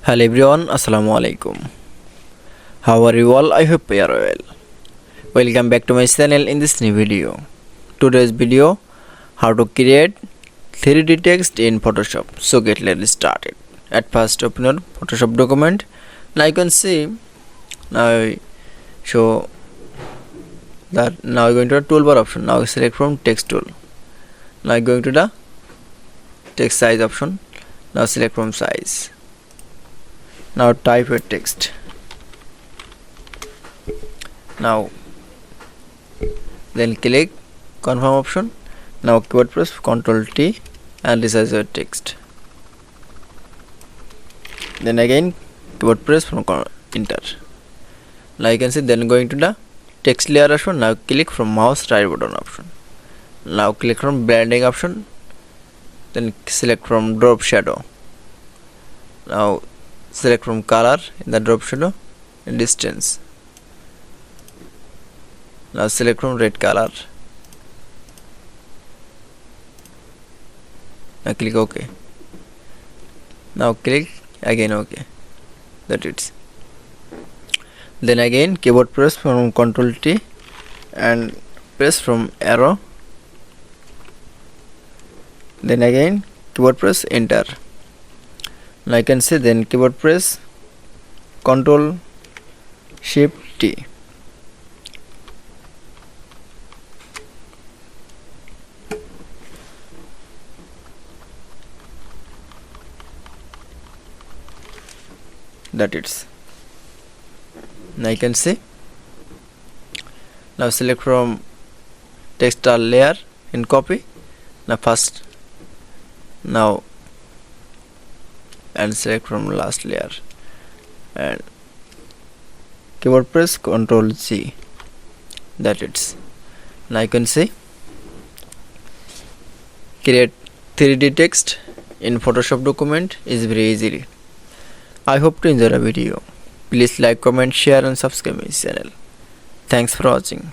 Hello everyone, Assalamu alaikum. How are you all? I hope you are well. Welcome back to my channel in this new video. Today's video, how to create 3D text in Photoshop. So let's start it. At first open your Photoshop document. Now you can see, now I show that now going to the toolbar option. Now select from text tool. Now going to the text size option. Now select from size. Now type your text. Now then click confirm option. Now keyboard press Ctrl T and resize your text. Then again keyboard press from enter. Now you can see, then going to the text layer option. Now click from mouse right button option. Now click from blending option. Then select from drop shadow. Now select from color in the drop shadow and distance. Now select from red color. Now click OK. Now click again OK. That's it. Then again keyboard press from Ctrl T and press from arrow. Then again keyboard press enter. Now I can see, then keyboard press Ctrl Shift T. That it's. Now you can see. Now select from textile layer in copy. Now first. Now and select from last layer and keyboard press Ctrl C. That it's. Now you can see, create 3D text in Photoshop document is very easy. I hope to enjoy the video. Please like, comment, share and subscribe my channel. Thanks for watching.